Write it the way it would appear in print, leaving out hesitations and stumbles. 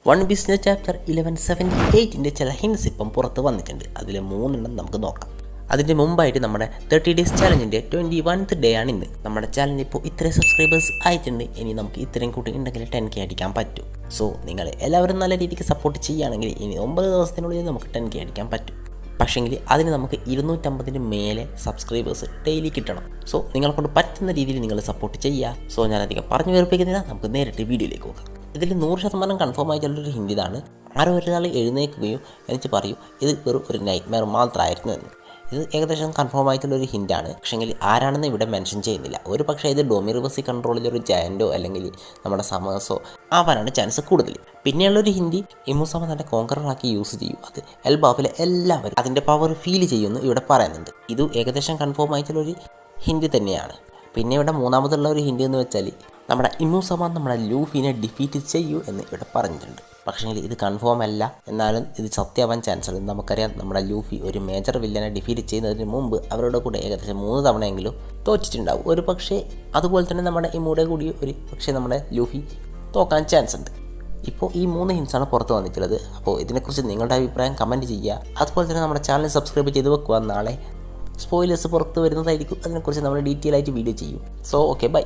One പീസിൻ്റെ chapter 1178 ചില hints ഇപ്പം പുറത്ത് വന്നിട്ടുണ്ട്. അതിൽ 3 നമുക്ക് നോക്കാം. അതിൻ്റെ മുമ്പായിട്ട് നമ്മുടെ 30 ഡേയ്സ് ചാലഞ്ചിൻ്റെ 21th ഡേ ആണ് ഇന്ന്. നമ്മുടെ ചാനലിൽ ഇപ്പോൾ ഇത്രയും സബ്സ്ക്രൈബേഴ്സ് ആയിട്ടുണ്ട്. ഇനി നമുക്ക് ഇത്രയും കൂട്ടി ഉണ്ടെങ്കിൽ 10K അടിക്കാൻ പറ്റും. സോ നിങ്ങൾ എല്ലാവരും നല്ല രീതിക്ക് സപ്പോർട്ട് ചെയ്യുകയാണെങ്കിൽ ഇനി 9 ദിവസത്തിനുള്ളിൽ നമുക്ക് 10K അടിക്കാൻ പറ്റും. പക്ഷേങ്കിൽ അതിന് നമുക്ക് 250 മേലെ സബ്സ്ക്രൈബേഴ്സ് ഡെയിലി കിട്ടണം. സോ നിങ്ങളെ കൊണ്ട് പറ്റുന്ന രീതിയിൽ നിങ്ങൾ സപ്പോർട്ട് ചെയ്യുക. സോ ഞാനധികം പറഞ്ഞു വേർപ്പിക്കുന്നില്ല, നമുക്ക് നേരിട്ട് വീഡിയോയിലേക്ക് പോകാം. ഇതിൽ 100% കൺഫേം ആയിട്ടുള്ളൊരു ഹിന്റ് ഇതാണ്. ആരോ ഒരാൾ എഴുന്നേൽക്കുകയും എന്നിട്ട് പറയും ഇത് വെറും ഒരു നൈറ്റ്മെയർ മാത്രമായിരുന്നു എന്ന്. ഇത് ഏകദേശം കൺഫേം ആയിട്ടുള്ളൊരു ഹിൻ്റാണ്. പക്ഷേങ്കിൽ ആരാണെന്ന് ഇവിടെ മെൻഷൻ ചെയ്യുന്നില്ല. ഒരു പക്ഷേ ഇത് ഡൊമിറിവേഴ്സി കൺട്രോളിലൊരു ജയൻറ്റോ അല്ലെങ്കിൽ നമ്മുടെ സമേഴ്സോ ആവാനാണ് ചാൻസ് കൂടുതൽ. പിന്നെയുള്ളൊരു ഹിന്ദി ഇമുസമ തന്നെ കോങ്കറാക്കി യൂസ് ചെയ്യും. അത് എൽബാഫിലെ എല്ലാവരും അതിൻ്റെ പവർ ഫീൽ ചെയ്യുമെന്ന് ഇവിടെ പറയുന്നുണ്ട്. ഇത് ഏകദേശം കൺഫേം ആയിട്ടുള്ളൊരു ഹിന്ദി തന്നെയാണ്. പിന്നെ ഇവിടെ മൂന്നാമതുള്ള ഒരു ഹിന്ദി എന്ന് വെച്ചാൽ നമ്മുടെ ഇമുസമ നമ്മുടെ ലൂഫിനെ ഡിഫീറ്റ് ചെയ്യൂ എന്ന് ഇവിടെ പറഞ്ഞിട്ടുണ്ട്. പക്ഷേ ഇത് കൺഫേം അല്ല, എന്നാലും ഇത് സത്യമാവാൻ ചാൻസ് ഉണ്ട്. നമുക്കറിയാം നമ്മുടെ ലൂഫി ഒരു മേജർ വില്ലനെ ഡിഫീറ്റ് ചെയ്യുന്നതിന് മുമ്പ് അവരുടെ കൂടെ ഏകദേശം 3 തവണയെങ്കിലും തോറ്റിട്ടുണ്ടാവും. ഒരു പക്ഷേ അതുപോലെ തന്നെ നമ്മുടെ ഇമൂടെ കൂടി ഒരു പക്ഷേ നമ്മുടെ ലൂഫി തോക്കാൻ ചാൻസ് ഉണ്ട്. ഇപ്പോൾ ഈ 3 ഹിൻസാണ് പുറത്ത് വന്നിട്ടുള്ളത്. അപ്പോൾ ഇതിനെക്കുറിച്ച് നിങ്ങളുടെ അഭിപ്രായം കമൻറ്റ് ചെയ്യുക. അതുപോലെ തന്നെ നമ്മുടെ ചാനൽ സബ്സ്ക്രൈബ് ചെയ്ത് വെക്കുക. നാളെ സ്പോയിലേഴ്സ് പുറത്ത് വരുന്നതായിരിക്കും. അതിനെക്കുറിച്ച് നമ്മൾ ഡീറ്റെയിൽ ആയിട്ട് വീഡിയോ ചെയ്യും. So okay, by.